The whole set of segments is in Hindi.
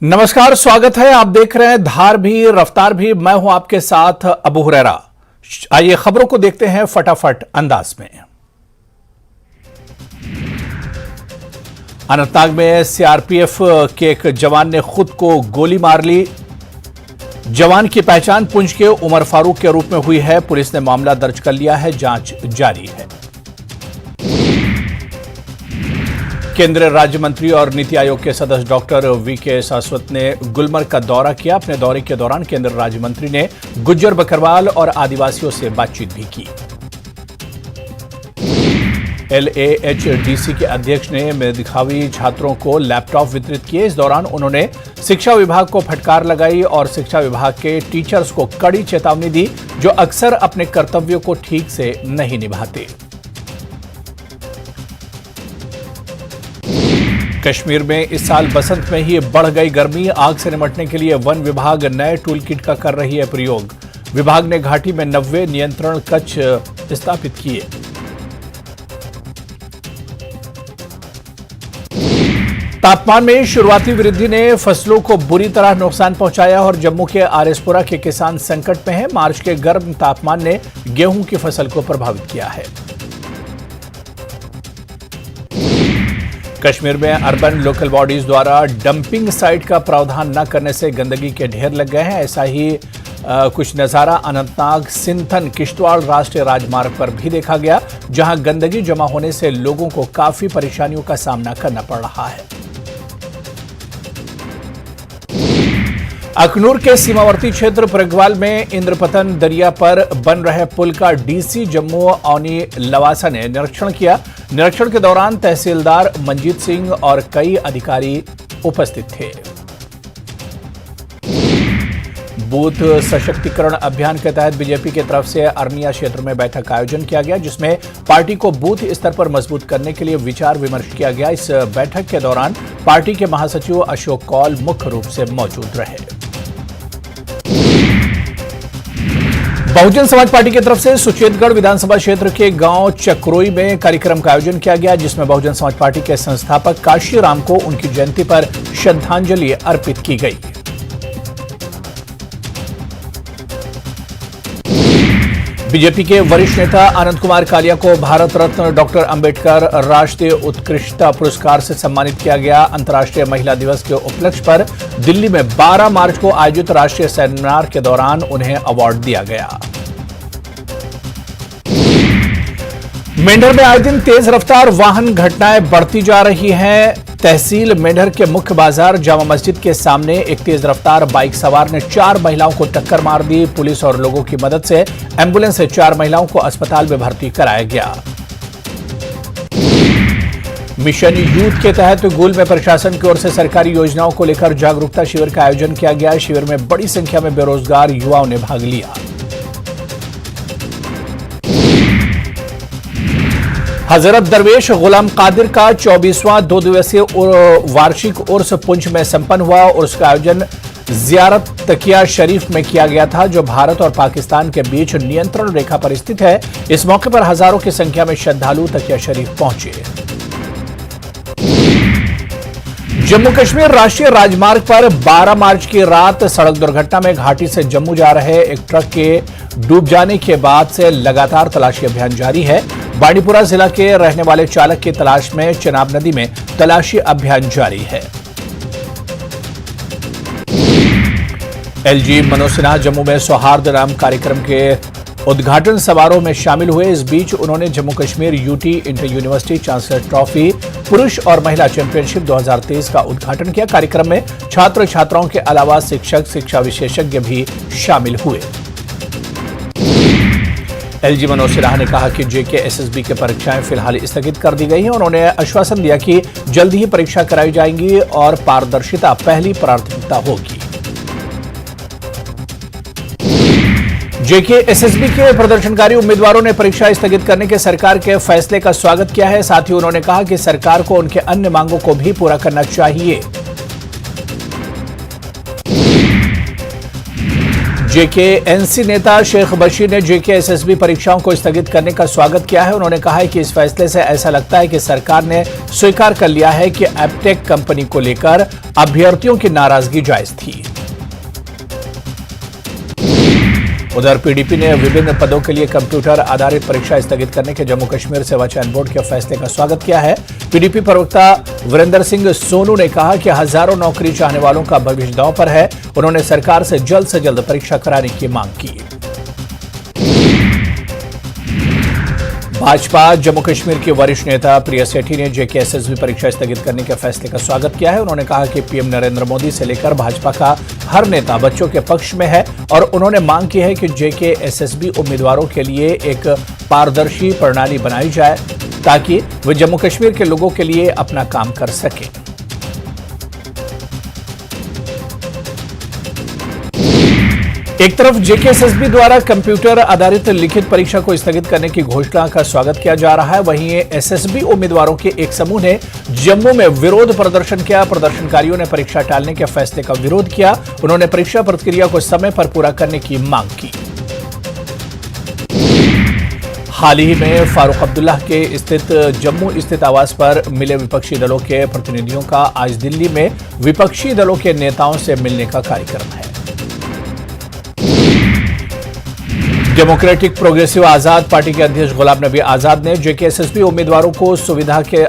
नमस्कार, स्वागत है। आप देख रहे हैं धार भी रफ्तार भी। मैं हूं आपके साथ अबू हुरैरा। आइए खबरों को देखते हैं फटाफट अंदाज में। अनंतनाग में सीआरपीएफ के एक जवान ने खुद को गोली मार ली। जवान की पहचान पुंछ के उमर फारूक के रूप में हुई है। पुलिस ने मामला दर्ज कर लिया है, जांच जारी है। केंद्रीय राज्य मंत्री और नीति आयोग के सदस्य डॉक्टर वीके सारस्वत ने गुलमर्ग का दौरा किया। अपने दौरे के दौरान केंद्रीय राज्य मंत्री ने गुज्जर बकरवाल और आदिवासियों से बातचीत भी की। LAHDC के अध्यक्ष ने मेधावी छात्रों को लैपटॉप वितरित किए। इस दौरान उन्होंने शिक्षा विभाग को फटकार लगाई और शिक्षा विभाग के टीचर्स को कड़ी चेतावनी दी, जो अक्सर अपने कर्तव्यों को ठीक से नहीं निभाते। कश्मीर में इस साल बसंत में ही बढ़ गई गर्मी। आग से निपटने के लिए वन विभाग नए टूल किट का कर रही है प्रयोग। विभाग ने घाटी में 90 नियंत्रण कक्ष स्थापित किए। तापमान में शुरुआती वृद्धि ने फसलों को बुरी तरह नुकसान पहुंचाया और जम्मू के आरएसपुरा के किसान संकट में हैं। मार्च के गर्म तापमान ने गेहूं की फसल को प्रभावित किया है। कश्मीर में अर्बन लोकल बॉडीज द्वारा डंपिंग साइट का प्रावधान न करने से गंदगी के ढेर लग गए हैं। ऐसा ही कुछ नजारा अनंतनाग सिंथन किश्तवाड़ राष्ट्रीय राजमार्ग पर भी देखा गया, जहां गंदगी जमा होने से लोगों को काफी परेशानियों का सामना करना पड़ रहा है। अखनूर के सीमावर्ती क्षेत्र परगवाल में इंद्रपतन दरिया पर बन रहे पुल का डीसी जम्मू औनी लवासा ने निरीक्षण किया। निरीक्षण के दौरान तहसीलदार मंजीत सिंह और कई अधिकारी उपस्थित थे। बूथ सशक्तिकरण अभियान के तहत बीजेपी की तरफ से अरनिया क्षेत्र में बैठक का आयोजन किया गया, जिसमें पार्टी को बूथ स्तर पर मजबूत करने के लिए विचार विमर्श किया गया। इस बैठक के दौरान पार्टी के महासचिव अशोक कौल मुख्य रूप से मौजूद रहे। बहुजन समाज पार्टी की तरफ से सुचेतगढ़ विधानसभा क्षेत्र के गांव चक्रोई में कार्यक्रम का आयोजन किया गया, जिसमें बहुजन समाज पार्टी के संस्थापक काशीराम को उनकी जयंती पर श्रद्धांजलि अर्पित की गई। बीजेपी के वरिष्ठ नेता आनंद कुमार कालिया को भारत रत्न डॉक्टर अंबेडकर राष्ट्रीय उत्कृष्टता पुरस्कार से सम्मानित किया गया। अंतर्राष्ट्रीय महिला दिवस के उपलक्ष्य पर दिल्ली में 12 मार्च को आयोजित राष्ट्रीय सेमिनार के दौरान उन्हें अवार्ड दिया गया। मेंढर में आए दिन तेज रफ्तार वाहन घटनाएं बढ़ती जा रही हैं। तहसील मेंढर के मुख्य बाजार जामा मस्जिद के सामने एक तेज रफ्तार बाइक सवार ने 4 महिलाओं को टक्कर मार दी। पुलिस और लोगों की मदद से एम्बुलेंस से 4 महिलाओं को अस्पताल में भर्ती कराया गया। मिशन यूथ के तहत गुल में प्रशासन की ओर से सरकारी योजनाओं को लेकर जागरूकता शिविर का आयोजन किया गया। शिविर में बड़ी संख्या में बेरोजगार युवाओं ने भाग लिया। हजरत दरवेश गुलाम कादिर का 24वां 2 दिवसीय वार्षिक उर्स पुंछ में संपन्न हुआ। उर्स का आयोजन जियारत तकिया शरीफ में किया गया था, जो भारत और पाकिस्तान के बीच नियंत्रण रेखा पर स्थित है। इस मौके पर हजारों की संख्या में श्रद्धालु तकिया शरीफ पहुंचे। जम्मू कश्मीर राष्ट्रीय राजमार्ग पर 12 मार्च की रात सड़क दुर्घटना में घाटी से जम्मू जा रहे एक ट्रक के डूब जाने के बाद से लगातार तलाशी अभियान जारी है। बांडीपुरा जिला के रहने वाले चालक की तलाश में चिनाब नदी में तलाशी अभियान जारी है। LG मनोज सिन्हा जम्मू में सौहार्द नाम कार्यक्रम के उद्घाटन समारोह में शामिल हुए। इस बीच उन्होंने Jammu Kashmir UT inter university chancellor trophy पुरुष और महिला चैंपियनशिप 2023 का उद्घाटन किया। कार्यक्रम में छात्र छात्राओं के अलावा शिक्षक शिक्षा विशेषज्ञ भी शामिल हुए। LG मनोज सिन्हा ने कहा कि JK SSB की परीक्षाएं फिलहाल स्थगित कर दी गई हैं। उन्होंने आश्वासन दिया कि जल्द ही परीक्षा कराई जाएंगी और पारदर्शिता पहली प्राथमिकता होगी। JK SSB के प्रदर्शनकारी उम्मीदवारों ने परीक्षा स्थगित करने के सरकार के फैसले का स्वागत किया है। साथ ही उन्होंने कहा कि सरकार को उनके अन्य मांगों को भी पूरा करना चाहिए। जेकेएनसी नेता शेख बशीर ने जेकेएसएसबी परीक्षाओं को स्थगित करने का स्वागत किया है। उन्होंने कहा है कि इस फैसले से ऐसा लगता है कि सरकार ने स्वीकार कर लिया है कि एपटेक कंपनी को लेकर अभ्यर्थियों की नाराजगी जायज थी। उधर पीडीपी ने विभिन्न पदों के लिए कंप्यूटर आधारित परीक्षा स्थगित करने के जम्मू कश्मीर सेवा चयन बोर्ड के फैसले का स्वागत किया है। पीडीपी प्रवक्ता वीरेंद्र सिंह सोनू ने कहा कि हजारों नौकरी चाहने वालों का भविष्य दांव पर है। उन्होंने सरकार से जल्द परीक्षा कराने की मांग की। भाजपा जम्मू कश्मीर के वरिष्ठ नेता प्रिया सेठी ने जेकेएसएसबी परीक्षा स्थगित करने के फैसले का स्वागत किया है। उन्होंने कहा कि पीएम नरेंद्र मोदी से लेकर भाजपा का हर नेता बच्चों के पक्ष में है और उन्होंने मांग की है कि जेकेएसएसबी उम्मीदवारों के लिए एक पारदर्शी प्रणाली बनाई जाए ताकि वे जम्मू कश्मीर के लोगों के लिए अपना काम कर सकें। एक तरफ जेकेएसएसबी द्वारा कंप्यूटर आधारित लिखित परीक्षा को स्थगित करने की घोषणा का स्वागत किया जा रहा है, वहीं एसएसबी उम्मीदवारों के एक समूह ने जम्मू में विरोध प्रदर्शन किया। प्रदर्शनकारियों ने परीक्षा टालने के फैसले का विरोध किया। उन्होंने परीक्षा प्रक्रिया को समय पर पूरा करने की मांग की। हाल ही में फारूक अब्दुल्ला के स्थित जम्मू स्थित आवास पर मिले विपक्षी दलों के प्रतिनिधियों का आज दिल्ली में विपक्षी दलों के नेताओं से मिलने का कार्यक्रम है। डेमोक्रेटिक प्रोग्रेसिव आजाद पार्टी के अध्यक्ष गुलाम नबी आजाद ने जेकेएसएसबी उम्मीदवारों को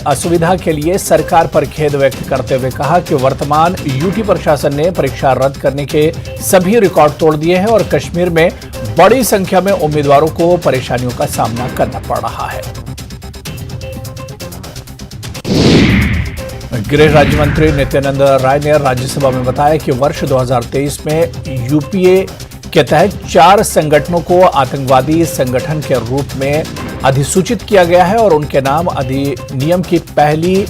असुविधा के लिए सरकार पर खेद व्यक्त करते हुए कहा कि वर्तमान यूटी प्रशासन ने परीक्षा रद्द करने के सभी रिकॉर्ड तोड़ दिए हैं और कश्मीर में बड़ी संख्या में उम्मीदवारों को परेशानियों का सामना करना पड़ रहा है। गृह राज्य मंत्री नित्यानंद राय ने राज्यसभा में बताया कि वर्ष 2023 में यूपीए के तहत 4 संगठनों को आतंकवादी संगठन के रूप में अधिसूचित किया गया है और उनके नाम अधिनियम की पहली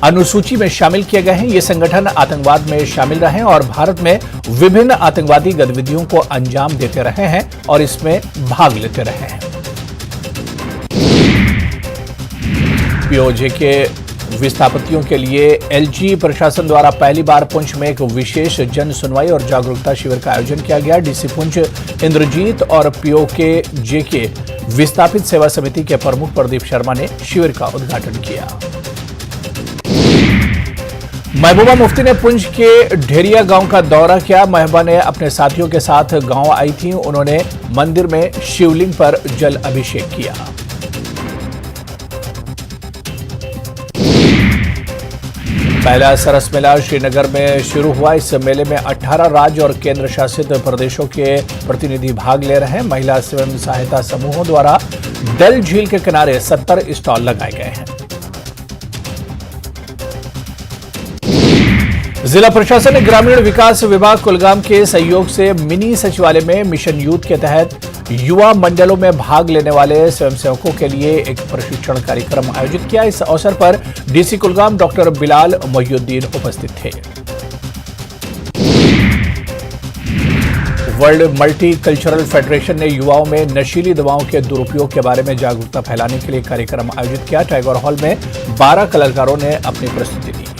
अनुसूची में शामिल किए गए हैं। ये संगठन आतंकवाद में शामिल रहे और भारत में विभिन्न आतंकवादी गतिविधियों को अंजाम देते रहे हैं और इसमें भाग लेते रहे हैं। पीओजे के विस्थापितों के लिए एलजी प्रशासन द्वारा पहली बार पुंछ में एक विशेष जन सुनवाई और जागरूकता शिविर का आयोजन किया गया। डीसी पुंछ इंद्रजीत और पीओके जेके विस्थापित सेवा समिति के प्रमुख प्रदीप शर्मा ने शिविर का उद्घाटन किया। महबूबा मुफ्ती ने पुंछ के ढेरिया गांव का दौरा किया। महबूबा ने अपने साथियों के साथ गांव आई थी। उन्होंने मंदिर में शिवलिंग पर जल अभिषेक किया। पहला सरस मेला श्रीनगर में शुरू हुआ। इस मेले में 18 राज्य और केंद्र शासित प्रदेशों के प्रतिनिधि भाग ले रहे हैं। महिला स्वयं सहायता समूहों द्वारा डल झील के किनारे 70 स्टॉल लगाए गए हैं। जिला प्रशासन ने ग्रामीण विकास विभाग कुलगाम के सहयोग से मिनी सचिवालय में मिशन यूथ के तहत युवा मंडलों में भाग लेने वाले स्वयंसेवकों के लिए एक प्रशिक्षण कार्यक्रम आयोजित किया। इस अवसर पर डीसी कुलगाम डॉक्टर बिलाल मोहिउद्दीन उपस्थित थे। वर्ल्ड मल्टी कल्चरल फेडरेशन ने युवाओं में नशीली दवाओं के दुरुपयोग के बारे में जागरूकता फैलाने के लिए कार्यक्रम आयोजित किया। टाइगर हॉल में 12 कलाकारों ने अपनी प्रस्तुति दी।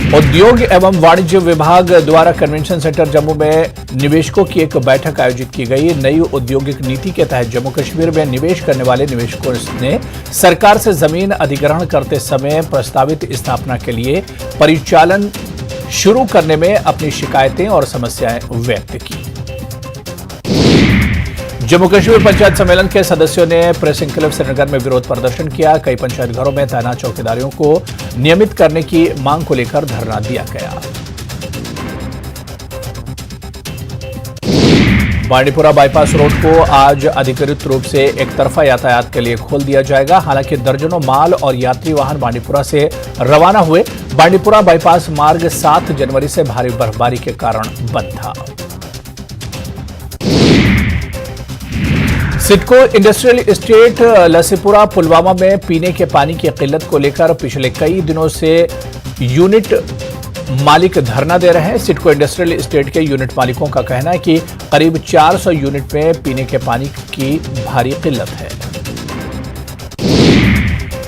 उद्योग एवं वाणिज्य विभाग द्वारा कन्वेंशन सेंटर जम्मू में निवेशकों की एक बैठक आयोजित की गई। नई औद्योगिक नीति के तहत जम्मू कश्मीर में निवेश करने वाले निवेशकों ने सरकार से जमीन अधिग्रहण करते समय प्रस्तावित स्थापना के लिए परिचालन शुरू करने में अपनी शिकायतें और समस्याएं व्यक्त की। जम्मू कश्मीर पंचायत सम्मेलन के सदस्यों ने प्रेस एनक्लेव श्रीनगर में विरोध प्रदर्शन किया। कई पंचायत घरों में तैनात चौकीदारों को नियमित करने की मांग को लेकर धरना दिया गया। बांडीपुरा बाईपास रोड को आज अधिकृत रूप से एक तरफा यातायात के लिए खोल दिया जाएगा। हालांकि दर्जनों माल और यात्री वाहन बांडीपुरा से रवाना हुए। बांडीपुरा बाईपास मार्ग 7 जनवरी से भारी बर्फबारी के कारण बंद था। सिडको इंडस्ट्रियल एस्टेट लसीपुरा पुलवामा में पीने के पानी की किल्लत को लेकर पिछले कई दिनों से यूनिट मालिक धरना दे रहे हैं। सिडको इंडस्ट्रियल एस्टेट के यूनिट मालिकों का कहना है कि करीब 400 यूनिट में पीने के पानी की भारी किल्लत है।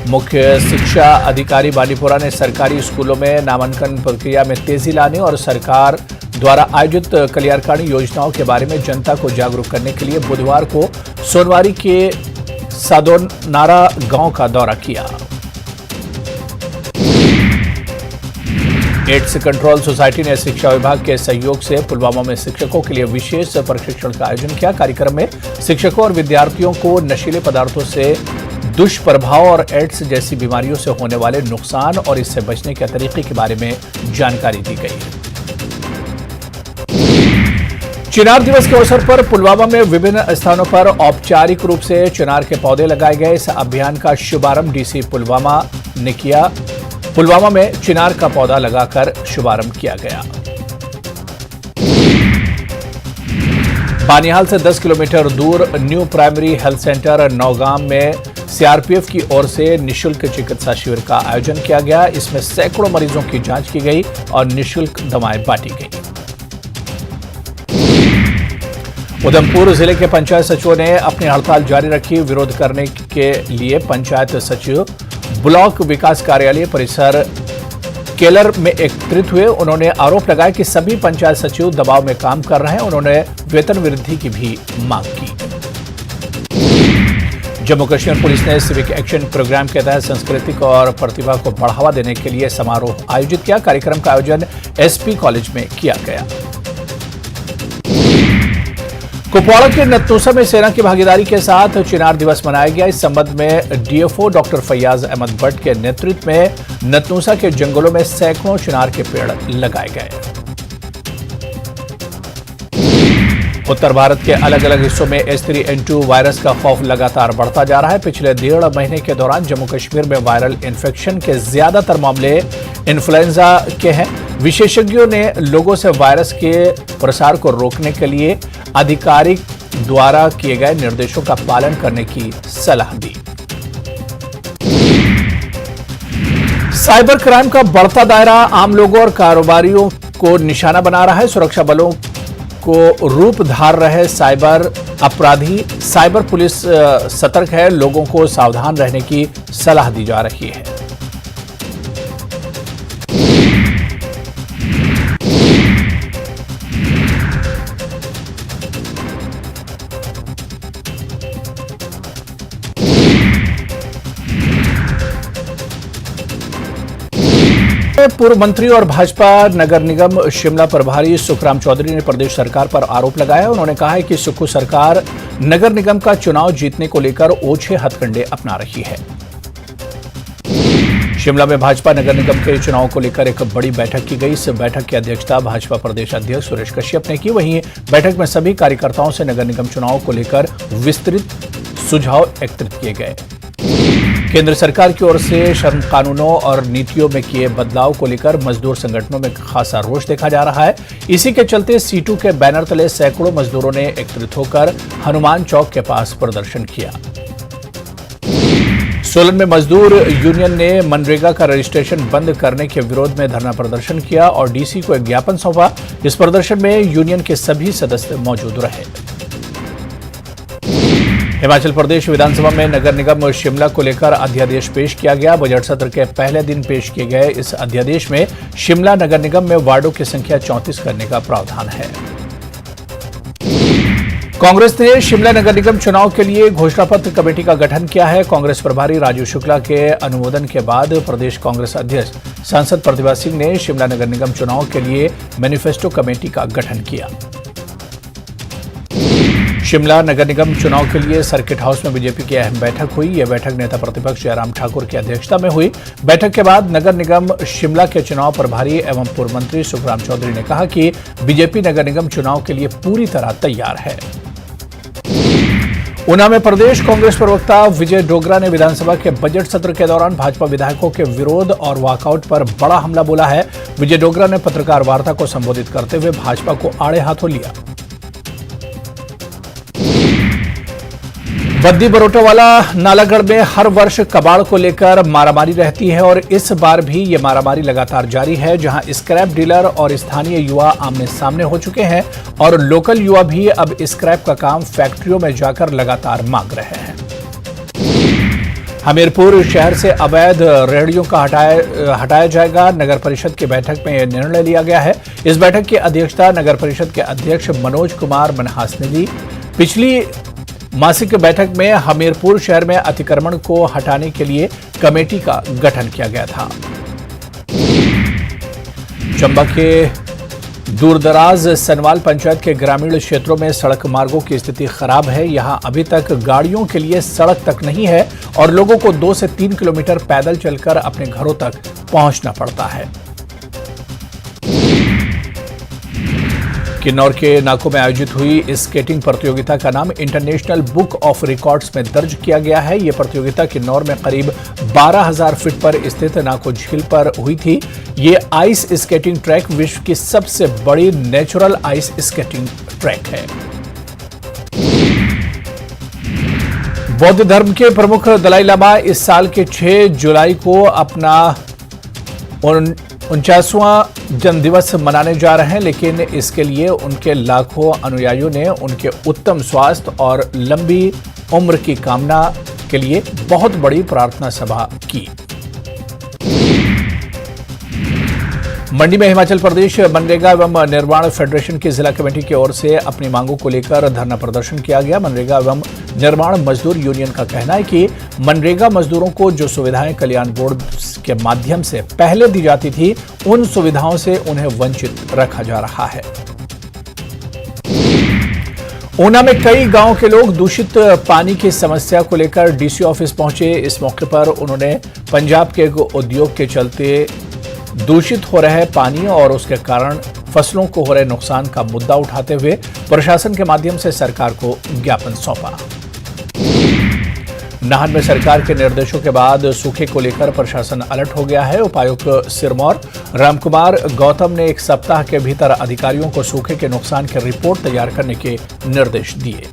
मुख्य शिक्षा अधिकारी बांडीपुरा ने सरकारी स्कूलों में नामांकन प्रक्रिया में तेजी लाने और सरकार द्वारा आयोजित कल्याणकारी योजनाओं के बारे में जनता को जागरूक करने के लिए बुधवार को सोनवारी के सादोनारा गांव का दौरा किया। एड्स कंट्रोल सोसाइटी ने शिक्षा विभाग के सहयोग से पुलवामा में शिक्षकों के लिए विशेष प्रशिक्षण का आयोजन किया। कार्यक्रम में शिक्षकों और विद्यार्थियों को नशीले पदार्थों से दुष्प्रभाव और एड्स जैसी बीमारियों से होने वाले नुकसान और इससे बचने के तरीके के बारे में जानकारी दी गई। चिनार दिवस के अवसर पर पुलवामा में विभिन्न स्थानों पर औपचारिक रूप से चिनार के पौधे लगाए गए। इस अभियान का शुभारंभ डीसी पुलवामा ने किया। पुलवामा में चिनार का पौधा लगाकर शुभारंभ किया गया। बानिहाल से 10 किलोमीटर दूर new primary health centre Naugam में सीआरपीएफ की ओर से निःशुल्क चिकित्सा शिविर का आयोजन किया गया। इसमें सैकड़ों मरीजों की जांच की गई और निःशुल्क दवाएं बांटी गई। उधमपुर जिले के पंचायत सचिवों ने अपनी हड़ताल जारी रखी। विरोध करने के लिए पंचायत सचिव ब्लॉक विकास कार्यालय परिसर केलर में एकत्रित हुए। उन्होंने आरोप लगाया कि सभी पंचायत सचिव दबाव में काम कर रहे हैं। उन्होंने वेतन वृद्धि की भी मांग की। जम्मू कश्मीर पुलिस ने सिविक एक्शन प्रोग्राम के तहत सांस्कृतिक और प्रतिभा को बढ़ावा देने के लिए समारोह आयोजित किया। कार्यक्रम का आयोजन एसपी कॉलेज में किया गया। कुपवाड़ा के नतनूसा में सेना की भागीदारी के साथ चिनार दिवस मनाया गया। इस संबंध में डीएफओ डॉक्टर फैयाज अहमद भट्ट के नेतृत्व में नतनूसा के जंगलों में सैकड़ों चिनार के पेड़ लगाए गए। उत्तर भारत के अलग अलग हिस्सों में H3N2 वायरस का खौफ लगातार बढ़ता जा रहा है। पिछले 1.5 महीने के दौरान जम्मू कश्मीर में वायरल इन्फेक्शन के ज्यादातर मामले इन्फ्लुएंजा के हैं। विशेषज्ञों ने लोगों से वायरस के प्रसार को रोकने के लिए आधिकारिक द्वारा किए गए निर्देशों का पालन करने की सलाह दी। साइबर क्राइम का बढ़ता दायरा आम लोगों और कारोबारियों को निशाना बना रहा है। सुरक्षा बलों को रूप धार रहे साइबर अपराधी साइबर पुलिस सतर्क है। लोगों को सावधान रहने की सलाह दी जा रही है। पूर्व मंत्री और भाजपा नगर निगम शिमला प्रभारी सुखराम चौधरी ने प्रदेश सरकार पर आरोप लगाया। उन्होंने कहा है कि सुक्खू सरकार नगर निगम का चुनाव जीतने को लेकर ओछे हथकंडे अपना रही है। शिमला में भाजपा नगर निगम के चुनाव को लेकर एक बड़ी बैठक की गई। इस बैठक की अध्यक्षता भाजपा प्रदेश अध्यक्ष सुरेश कश्यप ने की। वहीं बैठक में सभी कार्यकर्ताओं से नगर निगम चुनाव को लेकर विस्तृत सुझाव एकत्रित किए गए। केंद्र सरकार की ओर से श्रम कानूनों और नीतियों में किए बदलाव को लेकर मजदूर संगठनों में खासा रोष देखा जा रहा है। इसी के चलते सीटू के बैनर तले सैकड़ों मजदूरों ने एकत्रित होकर हनुमान चौक के पास प्रदर्शन किया। सोलन में मजदूर यूनियन ने मनरेगा का रजिस्ट्रेशन बंद करने के विरोध में धरना प्रदर्शन किया और डीसी को एक ज्ञापन सौंपा। इस प्रदर्शन में यूनियन के सभी सदस्य मौजूद रहे। हिमाचल प्रदेश विधानसभा में नगर निगम शिमला को लेकर अध्यादेश पेश किया गया। बजट सत्र के पहले दिन पेश किए गए इस अध्यादेश में शिमला नगर निगम में वार्डों की संख्या 34 करने का प्रावधान है। कांग्रेस ने शिमला नगर निगम चुनाव के लिए घोषणा पत्र कमेटी का गठन किया है। कांग्रेस प्रभारी राजू शुक्ला के अनुमोदन के बाद प्रदेश कांग्रेस अध्यक्ष सांसद प्रतिभा सिंह ने शिमला नगर निगम चुनाव के लिए मैनिफेस्टो कमेटी का गठन किया। शिमला नगर निगम चुनाव के लिए सर्किट हाउस में बीजेपी की अहम बैठक हुई। यह बैठक नेता प्रतिपक्ष जयराम ठाकुर की अध्यक्षता में हुई। बैठक के बाद नगर निगम शिमला के चुनाव प्रभारी एवं पूर्व मंत्री सुखराम चौधरी ने कहा कि बीजेपी नगर निगम चुनाव के लिए पूरी तरह तैयार है। ऊना में प्रदेश कांग्रेस प्रवक्ता विजय डोगरा ने विधानसभा के बजट सत्र के दौरान भाजपा विधायकों के विरोध और वॉकआउट पर बड़ा हमला बोला है। विजय डोगरा ने पत्रकार वार्ता को संबोधित करते हुए भाजपा को आड़े हाथों लिया। बद्दी बरोटावाला नालागढ़ में हर वर्ष कबाड़ को लेकर मारामारी रहती है और इस बार भी ये मारामारी लगातार जारी है, जहां स्क्रैप डीलर और स्थानीय युवा आमने सामने हो चुके हैं और लोकल युवा भी अब स्क्रैप का काम फैक्ट्रियों में जाकर लगातार मांग रहे हैं। हमीरपुर शहर से अवैध रेहड़ियों का हटाया जाएगा। नगर परिषद की बैठक में यह निर्णय लिया गया है। इस बैठक की अध्यक्षता नगर परिषद के अध्यक्ष मनोज कुमार मनहास ने दी। पिछली मासिक बैठक में हमीरपुर शहर में अतिक्रमण को हटाने के लिए कमेटी का गठन किया गया था। चंबा के दूरदराज सनवाल पंचायत के ग्रामीण क्षेत्रों में सड़क मार्गों की स्थिति खराब है। यहां अभी तक गाड़ियों के लिए सड़क तक नहीं है और लोगों को 2 से 3 किलोमीटर पैदल चलकर अपने घरों तक पहुंचना पड़ता है। किन्नौर के नाको में आयोजित इस स्केटिंग प्रतियोगिता का नाम इंटरनेशनल बुक ऑफ रिकॉर्ड्स में दर्ज किया गया है। यह प्रतियोगिता किन्नौर में करीब 12,000 फीट पर स्थित नाको झील पर हुई थी। ये आइस स्केटिंग ट्रैक विश्व की सबसे बड़ी नेचुरल आइस स्केटिंग ट्रैक है। बौद्ध धर्म के प्रमुख दलाई लामा इस साल के 6 जुलाई को अपना 49वां जन्मदिवस मनाने जा रहे हैं, लेकिन इसके लिए उनके लाखों अनुयायियों ने उनके उत्तम स्वास्थ्य और लंबी उम्र की कामना के लिए बहुत बड़ी प्रार्थना सभा की। मंडी में हिमाचल प्रदेश मनरेगा एवं निर्माण फेडरेशन की जिला कमेटी की ओर से अपनी मांगों को लेकर धरना प्रदर्शन किया गया। मनरेगा एवं निर्माण मजदूर यूनियन का कहना है कि मनरेगा मजदूरों को जो सुविधाएं कल्याण बोर्ड के माध्यम से पहले दी जाती थी, उन सुविधाओं से उन्हें वंचित रखा जा रहा है। ऊना में कई गांव के लोग दूषित पानी की समस्या को लेकर डीसी ऑफिस पहुंचे। इस मौके पर उन्होंने पंजाब के उद्योग के चलते दूषित हो रहे पानी और उसके कारण फसलों को हो रहे नुकसान का मुद्दा उठाते हुए प्रशासन के माध्यम से सरकार को ज्ञापन सौंपा। नाहन में सरकार के निर्देशों के बाद सूखे को लेकर प्रशासन अलर्ट हो गया है। उपायुक्त सिरमौर रामकुमार गौतम ने 1 सप्ताह के भीतर अधिकारियों को सूखे के नुकसान की रिपोर्ट तैयार करने के निर्देश दिए।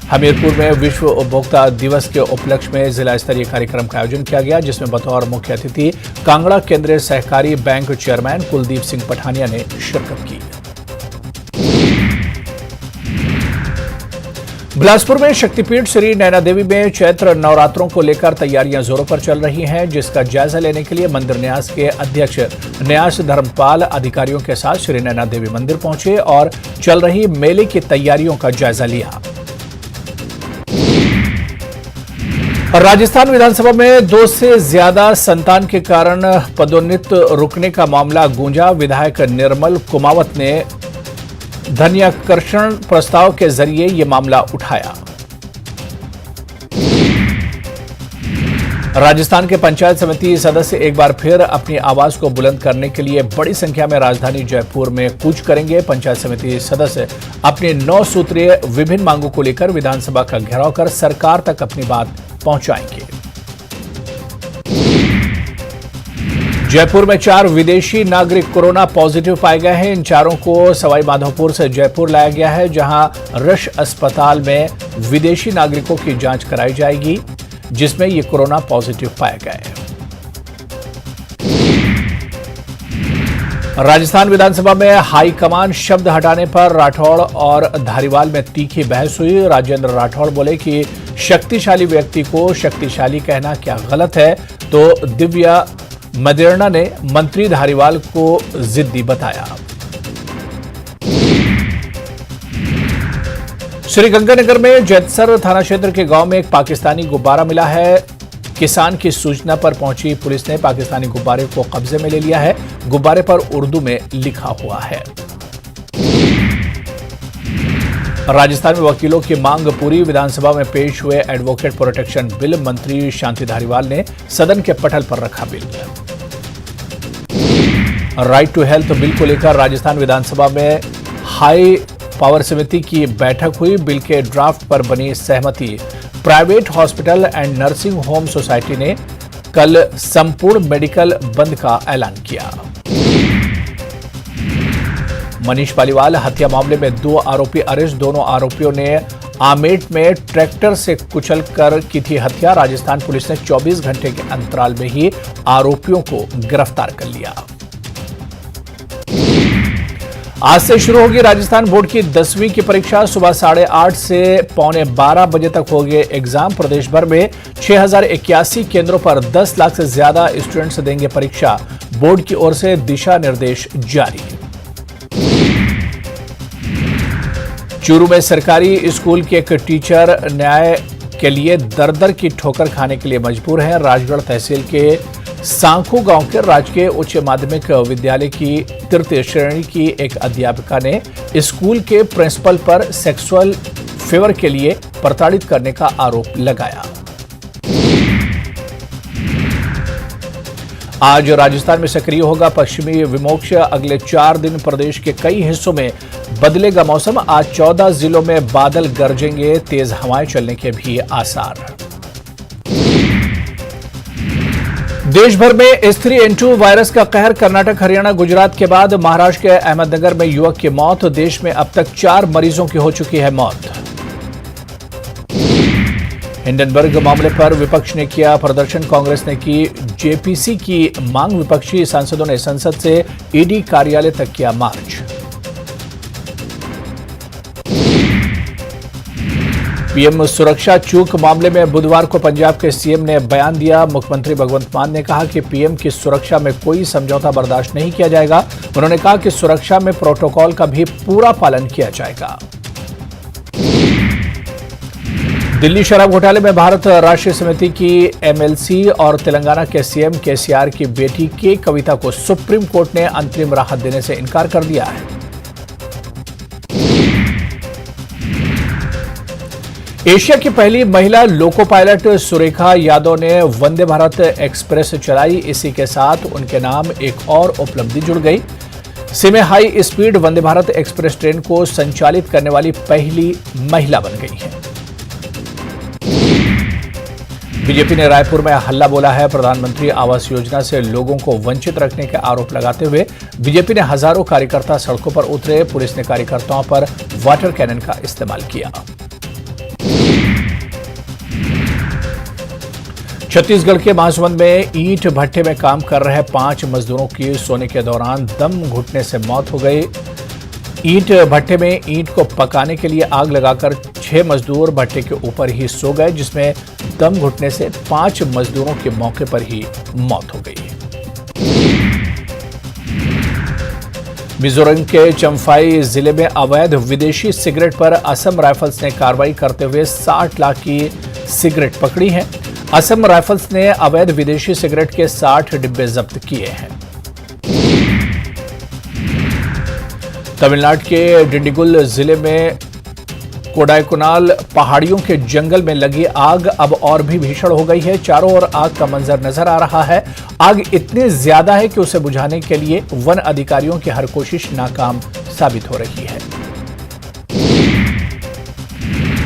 हमीरपुर में विश्व उपभोक्ता दिवस के उपलक्ष्य में जिला स्तरीय कार्यक्रम का आयोजन किया गया, जिसमें बतौर मुख्य अतिथि कांगड़ा केंद्रीय सहकारी बैंक चेयरमैन कुलदीप सिंह पठानिया ने शिरकत की। बिलासपुर में शक्तिपीठ श्री नैना देवी में चैत्र नवरात्रों को लेकर तैयारियां जोरों पर चल रही हैं, जिसका जायजा लेने के लिए मंदिर न्यास के अध्यक्ष न्यास धर्मपाल अधिकारियों के साथ श्री नैना देवी मंदिर पहुंचे और चल रही मेले की तैयारियों का जायजा लिया। राजस्थान विधानसभा में 2 से ज्यादा संतान के कारण पदोन्नत रुकने का मामला गूंजा। विधायक निर्मल कुमावत ने धन्याकर्षण प्रस्ताव के जरिए यह मामला उठाया। राजस्थान के पंचायत समिति सदस्य एक बार फिर अपनी आवाज को बुलंद करने के लिए बड़ी संख्या में राजधानी जयपुर में कूच करेंगे। पंचायत समिति सदस्य अपनी 9 सूत्रीय विभिन्न मांगों को लेकर विधानसभा का घेराव कर सरकार तक अपनी बात पहुंचाएंगे। जयपुर में 4 विदेशी नागरिक कोरोना पॉजिटिव पाए गए हैं। इन चारों को सवाई माधोपुर से जयपुर लाया गया है, जहां रश अस्पताल में विदेशी नागरिकों की जांच कराई जाएगी, जिसमें ये कोरोना पॉजिटिव पाए गए हैं। राजस्थान विधानसभा में हाईकमान शब्द हटाने पर राठौड़ और धारीवाल में तीखी बहस हुई। राजेंद्र राठौड़ बोले कि शक्तिशाली व्यक्ति को शक्तिशाली कहना क्या गलत है, तो दिव्या मदेरणा ने मंत्री धारीवाल को जिद्दी बताया। श्रीगंगानगर में जैतसर थाना क्षेत्र के गांव में एक पाकिस्तानी गुब्बारा मिला है। किसान की सूचना पर पहुंची पुलिस ने पाकिस्तानी गुब्बारे को कब्जे में ले लिया है। गुब्बारे पर उर्दू में लिखा हुआ है। राजस्थान में वकीलों की मांग पूरी। विधानसभा में पेश हुए एडवोकेट प्रोटेक्शन बिल, मंत्री शांति धारीवाल ने सदन के पटल पर रखा bill. Right to health bill को लेकर राजस्थान विधानसभा में हाई पावर समिति की बैठक हुई। बिल के ड्राफ्ट पर बनी सहमति। Private hospital and nursing home society ने कल संपूर्ण मेडिकल बंद का ऐलान किया। मनीष पालीवाल हत्या मामले में 2 आरोपी अरेस्ट। दोनों आरोपियों ने आमेट में ट्रैक्टर से कुचलकर की थी हत्या। राजस्थान पुलिस ने 24 घंटे के अंतराल में ही आरोपियों को गिरफ्तार कर लिया। आज से शुरू होगी राजस्थान बोर्ड की 10वीं की परीक्षा। सुबह 8:30 से 11:15 बजे तक होंगे एग्जाम। प्रदेश भर में 6081 केंद्रों पर 10 लाख से ज्यादा स्टूडेंट्स देंगे परीक्षा। बोर्ड की ओर से दिशा निर्देश जारी। चूरू में सरकारी स्कूल के एक टीचर न्याय के लिए दर-दर की ठोकर खाने के लिए मजबूर हैं। राजगढ़ तहसील के सांखू गांव के राजकीय उच्च माध्यमिक विद्यालय की तृतीय श्रेणी की एक अध्यापिका ने स्कूल के प्रिंसिपल पर सेक्सुअल फेवर के लिए प्रताड़ित करने का आरोप लगाया। आज राजस्थान में सक्रिय होगा पश्चिमी विमोक्ष। अगले 4 दिन प्रदेश के कई हिस्सों में बदलेगा मौसम। आज 14 जिलों में बादल गरजेंगे, तेज हवाएं चलने के भी आसार। देश भर में H3N2 वायरस का कहर। कर्नाटक, हरियाणा, गुजरात के बाद महाराष्ट्र के अहमदनगर में युवक की मौत। देश में अब तक 4 मरीजों की हो चुकी है मौत। हिंडनबर्ग मामले पर विपक्ष ने किया प्रदर्शन। कांग्रेस ने की जेपीसी की मांग। विपक्षी सांसदों ने संसद से ईडी कार्यालय तक किया मार्च। पीएम सुरक्षा चूक मामले में बुधवार को पंजाब के सीएम ने बयान दिया। मुख्यमंत्री भगवंत मान ने कहा कि पीएम की सुरक्षा में कोई समझौता बर्दाश्त नहीं किया जाएगा। उन्होंने कहा कि सुरक्षा में प्रोटोकॉल का भी पूरा पालन किया जाएगा। दिल्ली शराब घोटाले में भारत राष्ट्रीय समिति की एमएलसी और तेलंगाना के सीएम केसीआर की बेटी के कविता को सुप्रीम कोर्ट ने अंतरिम राहत देने से इनकार कर दिया है। एशिया की पहली महिला लोको पायलट सुरेखा यादव ने वंदे भारत एक्सप्रेस चलाई। इसी के साथ उनके नाम एक और उपलब्धि जुड़ गई। Semi high speed Vande Bharat express train को संचालित करने वाली पहली महिला बन गई है। बीजेपी ने रायपुर में हल्ला बोला है। प्रधानमंत्री आवास योजना से लोगों को वंचित रखने के आरोप लगाते हुए बीजेपी ने हजारों कार्यकर्ता सड़कों पर उतरे। पुलिस ने कार्यकर्ताओं पर वाटर कैनन का इस्तेमाल किया। छत्तीसगढ़ के महासमुंद में ईंट भट्टे में काम कर रहे 5 मजदूरों की सोने के दौरान दम घुटने से मौत हो गई। ईंट भट्टे में ईंट को पकाने के लिए आग लगाकर 6 मजदूर भट्टे के ऊपर ही सो गए, जिसमें दम घुटने से 5 मजदूरों के मौके पर ही मौत हो गई। मिजोरम के चंफाई जिले में अवैध विदेशी सिगरेट पर असम राइफल्स ने कार्रवाई करते हुए 60 लाख की सिगरेट पकड़ी है। असम राइफल्स ने अवैध विदेशी सिगरेट के 60 डिब्बे जब्त किए हैं। तमिलनाडु के डिंडिगुल जिले में कोडाईकनाल पहाड़ियों के जंगल में लगी आग अब और भी भीषण हो गई है। चारों ओर आग का मंजर नजर आ रहा है। आग इतनी ज्यादा है कि उसे बुझाने के लिए वन अधिकारियों की हर कोशिश नाकाम साबित हो रही है।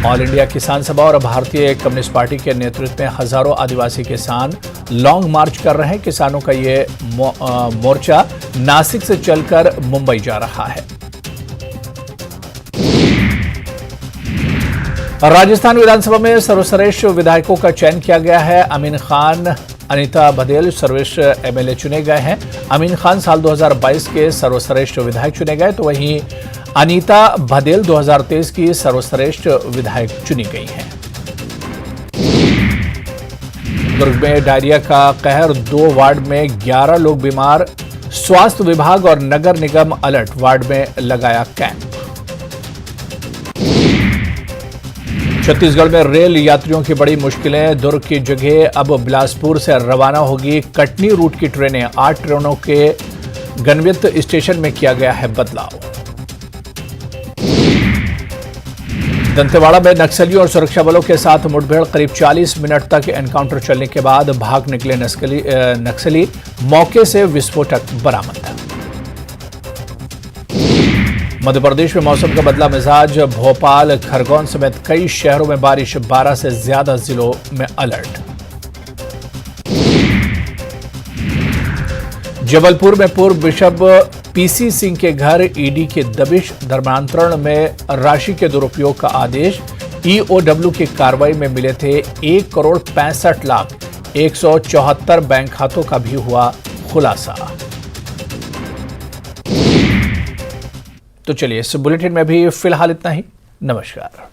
ऑल इंडिया किसान सभा और भारतीय कम्युनिस्ट पार्टी के नेतृत्व में हजारों आदिवासी किसान लॉन्ग मार्च कर रहे हैं। किसानों का ये मोर्चा नासिक से चलकर मुंबई जा रहा है। राजस्थान विधानसभा में सर्वश्रेष्ठ विधायकों का चयन किया गया है। अमीन खान, अनीता भदेल सर्वश्रेष्ठ एमएलए चुने गए हैं। अमीन खान साल 2022 के सर्वश्रेष्ठ विधायक चुने गए, तो वहीं अनीता भदेल 2023 की सर्वश्रेष्ठ विधायक चुनी गई हैं। दुर्ग में डायरिया का कहर, 2 वार्ड में 11 लोग बीमार। स्वास्थ्य विभाग और नगर निगम अलर्ट, वार्ड में लगाया कैंप। छत्तीसगढ़ में रेल यात्रियों की बड़ी मुश्किलें। दुर्ग की जगह अब बिलासपुर से रवाना होगी कटनी रूट की ट्रेनें। 8 ट्रेनों के गनवित स्टेशन में किया गया है बदलाव। दंतेवाड़ा में नक्सलियों और सुरक्षा बलों के साथ मुठभेड़, करीब 40 मिनट तक एनकाउंटर चलने के बाद भाग निकले नक्सली, मौके से विस्फोटक बरामद। मध्य प्रदेश में मौसम का बदला मिजाज। भोपाल, खरगोन समेत कई शहरों में बारिश, 12 से ज्यादा जिलों में अलर्ट। जबलपुर में पूर्व बिशप पीसी सिंह के घर ईडी की दबिश, धर्मांतरण में राशि के दुरुपयोग का आदेश। ईओडब्ल्यू की कार्रवाई में मिले थे 1,65,00,000। 174 बैंक खातों का भी हुआ खुलासा। तो चलिए इस बुलेटिन में भी फिलहाल इतना ही। नमस्कार।